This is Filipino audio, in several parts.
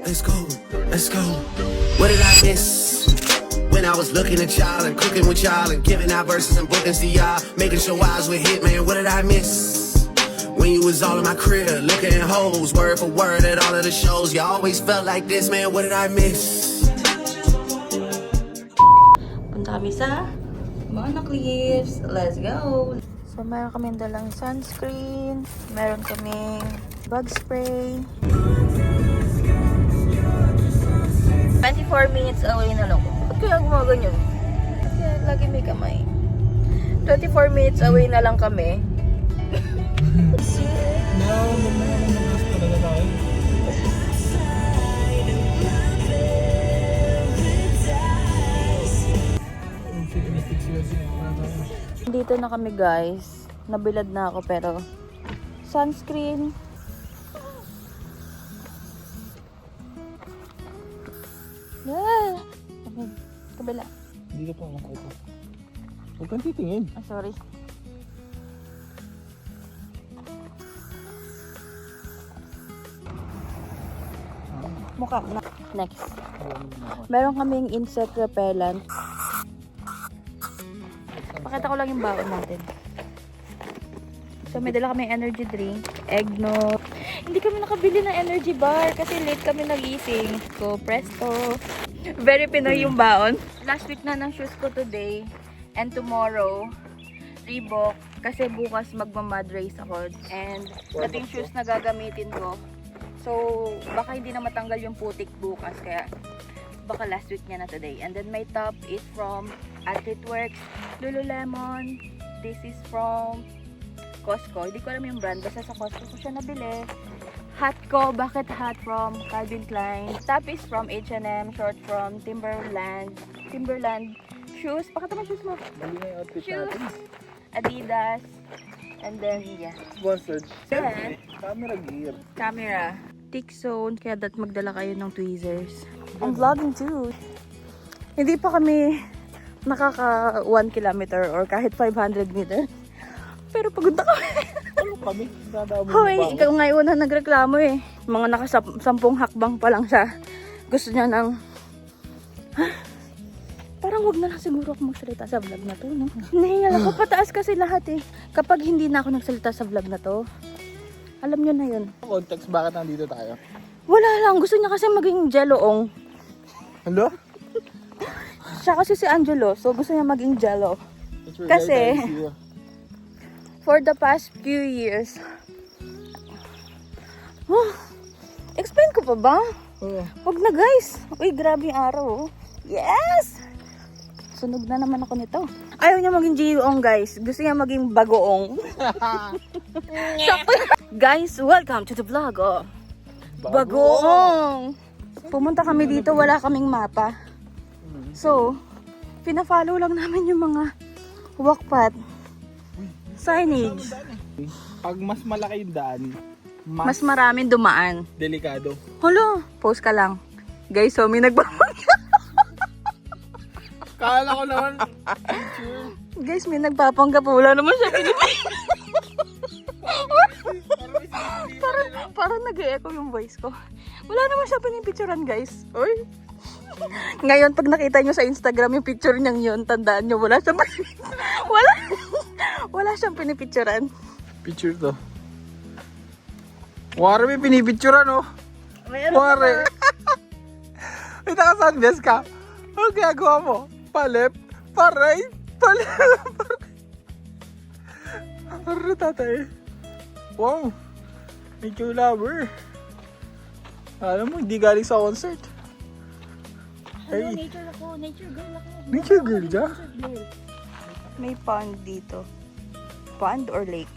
Let's go, let's go. What did I miss? When I was looking at y'all and cooking with y'all and giving out verses and bookings to y'all, making sure I was with Hitman. What did I miss? When you was all in my crib, looking at hoes, word for word at all of the shows. You always felt like this, man. What did I miss? Punta kami sa Mono Cliffs. Let's go! So, meron kaming dalang sunscreen. Meron kaming bug spray. 24 minutes away na lang. Ba't kaya gumaganyan? Kaya lagi may kamay. 24 minutes away na lang kami. Dito na kami guys. Nabilad na ako pero sunscreen. Yeah. Kabila. Dito po ako ito. Huwag kang titingin. Ah, sorry. Mukha na. Next. Meron kaming insect repellent. Pakita ko lang yung baon natin. So may dala kaming energy drink, eggnog. Hindi kami nakabili ng energy bar kasi late kami nagising. So presto. Very Pinoy yung baon. Last week na ng shoes ko today and tomorrow Reebok kasi bukas magma-mud race ako and dating shoes na gagamitin ko. So baka hindi na matanggal yung putik bukas kaya baka last week niya na today. And then my top is from Atletworks, Lululemon. This is from Costco. Hindi ko alam yung brand. Basta sa Costco ko siya nabili. Hat ko. Bakit hat? From Calvin Klein. Top is from H&M. Short from Timberland. Timberland shoes. Pakita mo shoes mo. Mali na yung outfit Shoes. natin. Adidas. And then, yeah. Sponsored. Siyempre, Camera gear. camera. Thick zone. Kaya dapat magdala kayo ng tweezers. I'm vlogging too. Hindi pa kami nakaka 1 kilometer or kahit 500 meters. Pero pagod na kami. Ano kami? Dadami Hoy, ikaw ngayon na nagreklamo eh. Mga nakasampung hakbang pa lang siya. Gusto niya ng... Parang wag na lang siguro ako magsalita sa vlog na to, no? Nahingal ako, pataas kasi lahat eh. Kapag hindi na ako nagsalita sa vlog na to, alam niyo na yun. Context, bakit nandito tayo? Wala lang, gusto niya kasi maging jello-ong. Hello? Siya kasi si Angelo, so gusto niya maging jello. Kasi- For the past few years, explain ko pa ba? Oh. Wag na guys. Uy, grabe yung araw oh. Yes! Sunog na naman ako nito. Ayaw niya maging G-ong guys. Gusto niya maging bagoong. Guys, welcome to the vlog oh. Bagoong! Pumunta kami dito, wala kaming mapa. So, pina-follow lang namin yung mga walkpath. Signage. Pag mas malaki yung daan, Mas maraming dumaan. delikado. Hala, post ka lang. Guys, so may nagpapangga. Kala ko naman, picture. Guys, may nagpapangga po. Wala naman siya pinipicture. Parang nag-e-echo yung voice ko. Wala naman siya pinipicturean, guys. Oy. Ngayon, pag nakita nyo sa Instagram yung picture niyang yun, tandaan nyo, wala siyang wala siyang pinipicturean. Picture to. Wari may pinipicturean oh. Wari. May nakasunbless ka. Ano ginagawa mo? Pa-left, pa-right, pa-left, Ano tatay? Wow. Nature lover. Alam mo, hindi galing sa concert. Hello, Hey. nature ako. Nature girl ako. Nature girl dyan? May pond dito. Pond or lake?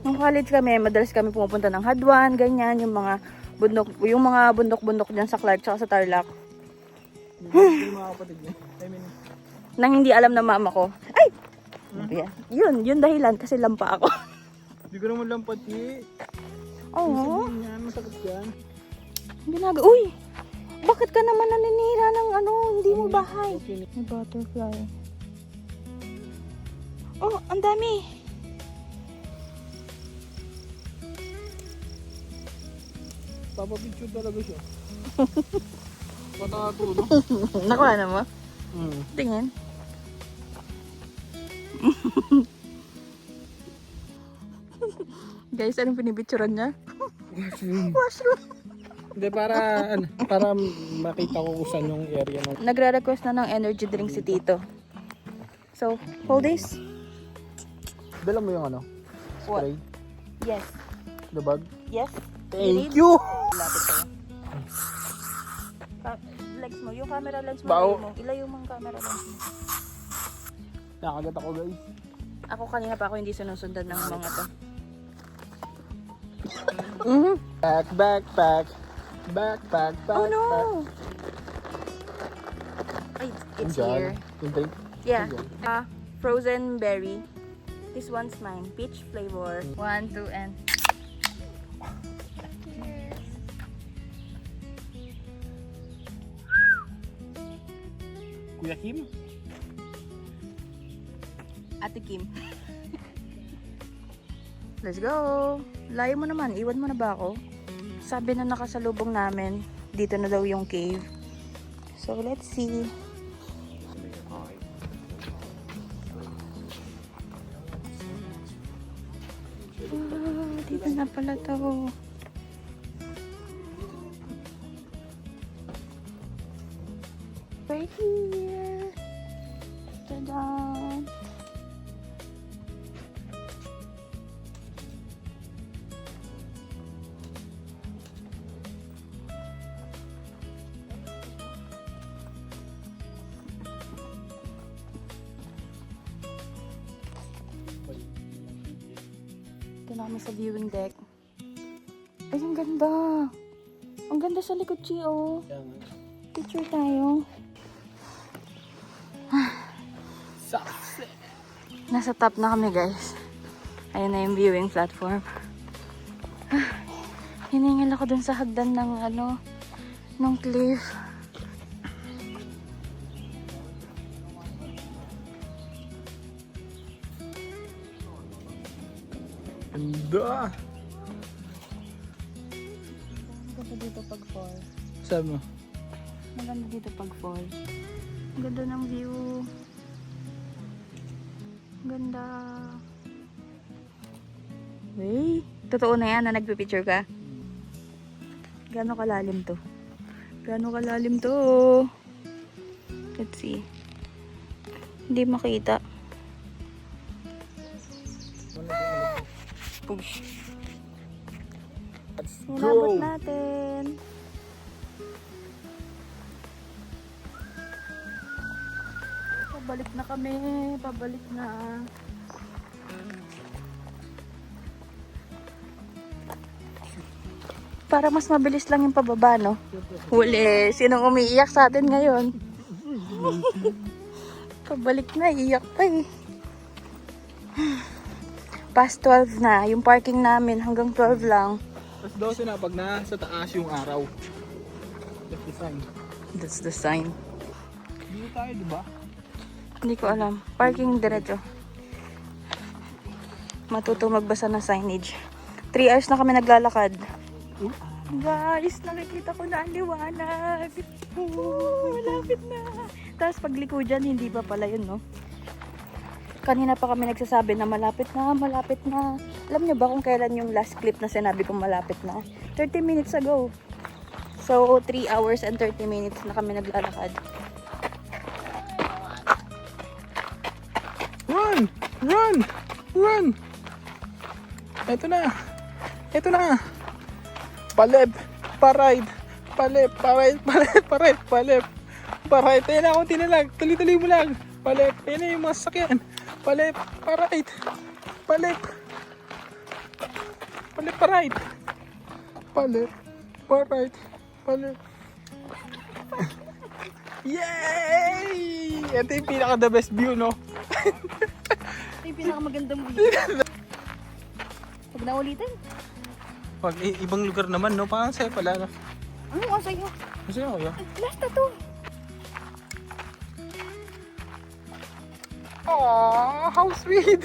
Nung college kami, madalas kami pumupunta ng Hadwan, ganyan, yung mga bundok dyan sa Clark tsaka sa Tarlac. Hindi mga kapatid niya. Nang hindi alam ng mama ko. Ay! Yun dahilan kasi lampa ako. Hindi ko naman lang pati. Oo. Yan, masakit yan. Uy! Bakit ka naman naninira ng hindi mo bahay? May butterfly. Oh, ang dami. Papapicture talaga siya. Patato, no? Nakuha na mo? Hmm. Tingin. Guys, anong pinipicturean niya? Washroom. Hindi, para makita ko kung saan yung area ng... Nagre-request na ng energy drink si Tito. So, hold this. Dala mo yung ano? What? Spray? Yes. The bag? Yes. Thank you! Lapit tayo. Legs mo. Yung camera lens mo. Bao. Ilayo mo. Ilayo mo ang camera lens mo. Nakagat ako, guys. Ako kanina pa ako hindi sinusundan ng mga to. Backpack. Oh no! Ay, it's here. Yung drink? Yeah. Andyan. Frozen berry. This one's mine. Peach flavor. 1, 2, and... Kuya Kim? Ate Kim. Let's go! Layo mo naman. Iwan mo na ba ako? Sabi na nakasalubong namin, dito na daw yung cave. So, let's see. Dito na pala to. Right here. Ta-da! Ito na kami sa viewing deck. Ay, ang ganda. Ang ganda sa likod, Chi, oh. Picture tayo. Nasa top na kami, guys. Ayun na yung viewing platform. Hiningil ako dun sa hagdan ng ng cliff. Ganda! Maganda dito pag fall. Sabi mo? Maganda dito pag fall. Ang ganda ng view. Ang ganda. Hey, totoo na yan na nagpipicture ka? Gano'ng kalalim to? Gano'ng kalalim to? Let's see. Hindi makita. Push. Let's Inabot go! natin. Pabalik na kami. Pabalik na. Para mas mabilis lang yung pababa, no? Huli. Sinong umiiyak sa atin ngayon? Pabalik na. Iyak pa eh. Past 12 na. Yung parking namin hanggang 12 lang. Tapos 12 na pag nasa taas yung araw. That's the sign. That's the sign. Dito tayo, di ba? Hindi ko alam. Parking diretso. Matuto magbasa ng signage. 3 hours na kami naglalakad. Guys, nakikita ko na ang liwanag. Malapit na. Tapos pagliko dyan, hindi pa pala yun, no? Kanina pa kami nagsasabi na malapit na, malapit na. Alam niyo ba kung kailan yung last clip na sinabi kong malapit na? 30 minutes ago. So, 3 hours and 30 minutes na kami naglalakad. Run! Run! Run! Eto na! Eto na! Palep! Paride! Palep! Paride! Palep! Paride! Palep! Paride! Ayan na akong tinalag! Tuloy-tuloy mo lang! Palep! Ayan na yung mga sasakyan! Palep! Paride! Palep! Palep! Paride! Palep! Paride! Palep! Yay! Ito yung pinaka the best view, no? Ito yung pinakamagandang view. Huwag na ulitin. Pag ibang lugar naman, no? Parang sa'yo pala, no? Ano nga sa'yo? Kasi ako, yeah. Last na to. Aww, how sweet!